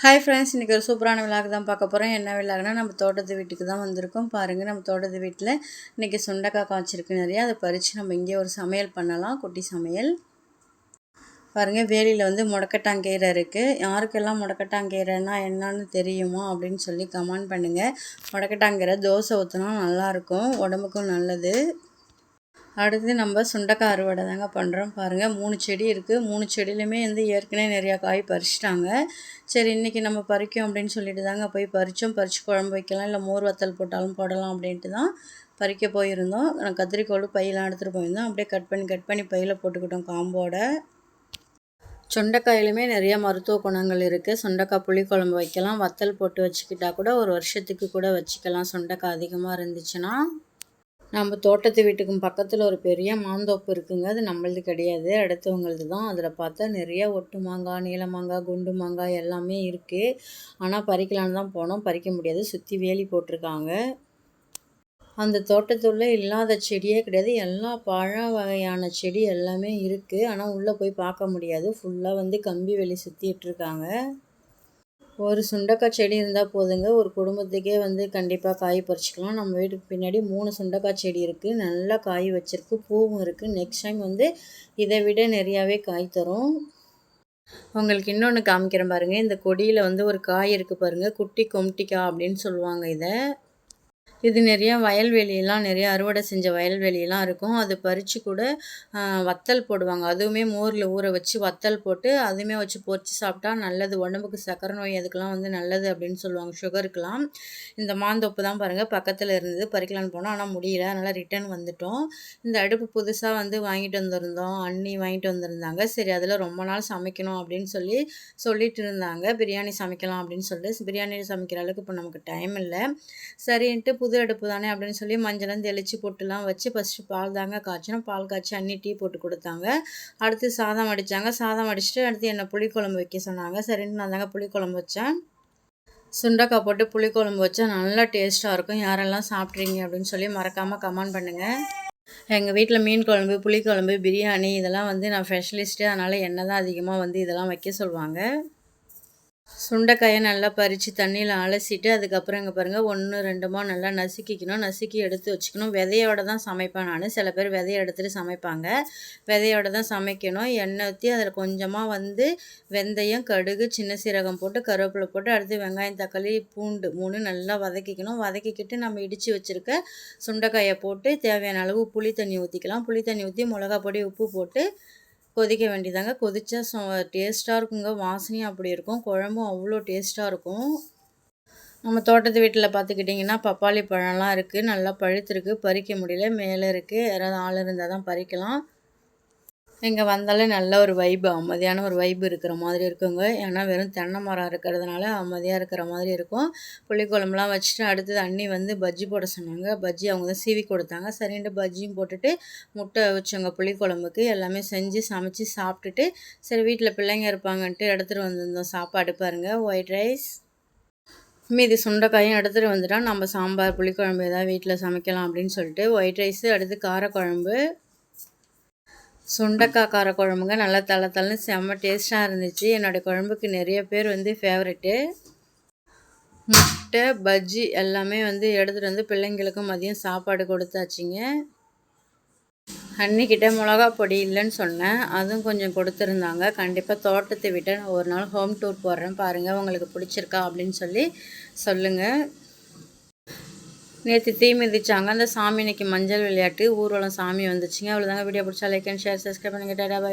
Hi friends, இன்றைக்கி ஒரு சூப்பரான விழாக்கு தான் பார்க்க போகிறோம். என்ன விழாக்குனா நம்ம தோட்டத்து வீட்டுக்கு தான் வந்திருக்கோம். பாருங்கள், நம்ம தோட்டத்து வீட்டில் இன்றைக்கி சுண்டைக்காய் காய்ச்சிருக்கு நிறையா. அதை பறித்து நம்ம இங்கே ஒரு சமையல் பண்ணலாம், குட்டி சமையல். பாருங்கள், வேலியில் வந்து முடக்கட்டாங்கீரை இருக்குது. யாருக்கெல்லாம் முடக்கட்டாங்கீரைன்னா என்னன்னு தெரியுமோ அப்படின்னு சொல்லி கமெண்ட் பண்ணுங்கள். முடக்கட்டாங்கீரை தோசை ஊற்றினா நல்லாயிருக்கும், உடம்புக்கும் நல்லது. அடுத்து நம்ம சுண்டைக்காய் அறுவடை தாங்க பண்ணுறோம். பாருங்கள், 3 செடி இருக்குது. 3 செடியிலுமே வந்து ஏற்கனவே நிறையா காய் பறிச்சிட்டாங்க. சரி, இன்றைக்கி நம்ம பறிக்கும் அப்படின்னு சொல்லிட்டு தாங்க போய் பறித்து குழம்பு வைக்கலாம், இல்லை மோர் வத்தல் போட்டாலும் போடலாம் அப்படின்ட்டு தான் பறிக்க போயிருந்தோம். நான் கத்திரிக்கோள் பையெல்லாம் எடுத்துகிட்டு போயிருந்தோம். அப்படியே கட் பண்ணி பையில் போட்டுக்கிட்டோம் காம்போட. சுண்டைக்காயிலுமே நிறைய மருத்துவ குணங்கள் இருக்குது. சுண்டைக்காய் புளிக்குழம்பு வைக்கலாம், வத்தல் போட்டு வச்சுக்கிட்டா கூட ஒரு வருஷத்துக்கு கூட வச்சுக்கலாம், சுண்டைக்காய் அதிகமாக இருந்துச்சுன்னா. நம்ம தோட்டத்து வீட்டுக்கும் பக்கத்தில் ஒரு பெரிய மாந்தோப்பு இருக்குங்க. அது நம்மளது கிடையாது, அடுத்தவங்களது தான். அதில் பார்த்தா நிறைய ஒட்டு மாங்காய், நீல மாங்காய், குண்டு மாங்காய் எல்லாமே இருக்குது. ஆனால் பறிக்கலான்னு தான் போனோம், பறிக்க முடியாது, சுற்றி வேலி போட்டிருக்காங்க. அந்த தோட்டத்துள்ளே இல்லாத செடியே கிடையாது, எல்லா பழ வகையான செடி எல்லாமே இருக்குது. ஆனால் உள்ளே போய் பார்க்க முடியாது, ஃபுல்லாக வந்து கம்பி வேலி சுற்றிட்டுருக்காங்க. ஒரு சுண்டைக்காய் செடி இருந்தால் போதுங்க, ஒரு குடும்பத்துக்கே வந்து கண்டிப்பாக காய் பறிச்சிக்கலாம். நம்ம வீட்டுக்கு பின்னாடி 3 சுண்டைக்காய் செடி இருக்குது, நல்லா காய் வச்சுருக்கு, பூவும் இருக்குது. நெக்ஸ்ட் டைம் வந்து இதை விட நிறையாவே காய் தரும். உங்களுக்கு இன்னொன்று காமிக்கிறேன் பாருங்கள். இந்த கொடியில் வந்து ஒரு காய் இருக்குது பாருங்கள், குட்டி கொம்டிக்காய் அப்படின்னு சொல்லுவாங்க இதை. இது நிறையா வயல்வெளியெல்லாம் நிறையா அறுவடை செஞ்ச வயல்வெளியெல்லாம் இருக்கும். அது பறித்து கூட வத்தல் போடுவாங்க. அதுவுமே மோரில் ஊற வச்சு வத்தல் போட்டு அதுவுமே வச்சு பொரித்து சாப்பிட்டா நல்லது, உடம்புக்கு சர்க்கரை நோய் அதுக்கெலாம் வந்து நல்லது அப்படின்னு சொல்லுவாங்க, சுகருக்கெலாம். இந்த மாந்தோப்பு தான் பாருங்கள், பக்கத்தில் இருந்தது, பறிக்கலான்னு போனோம், ஆனால் முடியல, அதனால் ரிட்டன் வந்துட்டோம். இந்த அடுப்பு புதுசாக வந்து வாங்கிட்டு வந்திருந்தோம், அண்ணி வாங்கிட்டு வந்திருந்தாங்க. சரி, அதில் ரொம்ப நாள் சமைக்கணும் அப்படின்னு சொல்லிட்டு இருந்தாங்க. பிரியாணி சமைக்கலாம் அப்படின்னு சொல்லிட்டு, பிரியாணி சமைக்கிற அளவுக்கு இப்போ நமக்கு டைம் இல்லை. சரின்ட்டு புது அடுப்பு தானே அப்படின்னு சொல்லி மஞ்சளும் தெளித்து பொட்டுலாம் வச்சு ஃபஸ்ட்டு பால் தாங்க காய்ச்சினோம். பால் காய்ச்சி அண்ணி டீ போட்டு கொடுத்தாங்க. அடுத்து சாதம் வடித்தாங்க. சாதம் வடிச்சிட்டு அடுத்து என்னை புளிக்குழம்பு வைக்க சொன்னாங்க. சரின்ட்டு நான் தாங்க புளிக்குழம்பு வச்சேன். சுண்டைக்காய் போட்டு புளிக்குழம்பு வச்சா நல்லா டேஸ்ட்டாக இருக்கும். யாரெல்லாம் சாப்பிட்றீங்க அப்படின்னு சொல்லி மறக்காமல் கமெண்ட் பண்ணுங்கள். எங்கள் வீட்டில் மீன் குழம்பு, புளிக்குழம்பு, பிரியாணி இதெல்லாம் வந்து நான் ஸ்பெஷலிஸ்ட்டு, அதனால் என்ன தான் அதிகமாக வந்து இதெல்லாம் வைக்க சொல்லுவாங்க. சுண்டைக்காயை நல்லா பறித்து தண்ணியில் அலசிட்டு அதுக்கப்புறம் இங்கே பாருங்கள் 1 2மா நல்லா நசுக்கிக்கணும். நசுக்கி எடுத்து வச்சுக்கணும். விதையோடு தான் சமைப்பேன் நான். சில பேர் விதைய எடுத்துகிட்டு சமைப்பாங்க. விதையோடு தான் சமைக்கணும். எண்ணெய் ஊற்றி அதில் கொஞ்சமாக வந்து வெந்தயம், கடுகு, சின்ன சீரகம் போட்டு கருவேப்பிலை போட்டு அடுத்து வெங்காயம், தக்காளி, பூண்டு 3 நல்லா வதக்கிக்கணும். வதக்கிக்கிட்டு நம்ம இடித்து வச்சுருக்க சுண்டைக்காயை போட்டு தேவையான அளவு புளி தண்ணி ஊற்றிக்கலாம். புளி தண்ணி ஊற்றி மிளகா பொடி, உப்பு போட்டு கொதிக்க வேண்டியதாங்க. கொதிச்சா டேஸ்ட்டாக இருக்குங்க, வாசனையும் அப்படி இருக்கும், குழம்பும் அவ்வளோ டேஸ்ட்டாக இருக்கும். நம்ம தோட்டத்து வீட்டில் பார்த்துக்கிட்டிங்கன்னா பப்பாளி பழம்லாம் இருக்குது, நல்லா பழுத்திருக்கு, பறிக்க முடியல, மேலே இருக்குது. யாராவது ஆள் இருந்தால் தான் பறிக்கலாம். இங்கே வந்தாலே நல்ல ஒரு வைப்பு, அமைதியான ஒரு வைப்பு இருக்கிற மாதிரி இருக்குங்க. ஏன்னா வெறும் தென்னை மரம் இருக்கிறதுனால அமைதியாக இருக்கிற மாதிரி இருக்கும். புளிக்குழம்புலாம் வச்சுட்டு அடுத்தது அண்ணி வந்து பஜ்ஜி போட சொன்னாங்க. பஜ்ஜி அவங்க தான் சீவி கொடுத்தாங்க. சரின்ட்டு பஜ்ஜியும் போட்டுட்டு முட்டை வச்சோங்க புளிக்குழம்புக்கு. எல்லாமே செஞ்சு சமைச்சு சாப்பிட்டுட்டு சரி வீட்டில் பிள்ளைங்க இருப்பாங்கன்ட்டு எடுத்துகிட்டு வந்திருந்தோம் சாப்பாடு. பாருங்கள், ஒயிட் ரைஸ், மீதி சுண்டைக்காயும் எடுத்துகிட்டு வந்துட்டோம். நம்ம சாம்பார், புளிக்குழம்பு ஏதாவது வீட்டில் சமைக்கலாம் அப்படின்னு சொல்லிட்டு ஒயிட் ரைஸு, அடுத்து காரக்குழம்பு, சுண்டைக்காய் கார குழம்புங்க. நல்லா தளன்னு செம்ம டேஸ்ட்டாக இருந்துச்சு. என்னோடய குழம்புக்கு நிறைய பேர் வந்து ஃபேவரெட்டு. முட்டை, பஜ்ஜி எல்லாமே வந்து எடுத்துகிட்டு வந்து பிள்ளைங்களுக்கும் மதியம் சாப்பாடு கொடுத்தாச்சுங்க. அன்னிக்கிட்ட மிளகா பொடி இல்லைன்னு சொன்னேன், அதுவும் கொஞ்சம் கொடுத்துருந்தாங்க. கண்டிப்பாக தோட்டத்தை விட்டு நான் ஒரு நாள் ஹோம் டூர் போடுறேன், பாருங்கள் உங்களுக்கு பிடிச்சிருக்கா அப்படின்னு சொல்லி சொல்லுங்கள். நேற்று தீ மிதிச்சாங்க அந்த சாமி. இன்னைக்கு மஞ்சள் விளையாட்டு ஊர்வலம் சாமி வந்துச்சுங்க. அவ்வளோதாங்க. வீடியோ பிடிச்சா லைக் அண்ட் ஷேர், சப்ஸ்கிரைப் பண்ணுங்கள். டாடா, பை.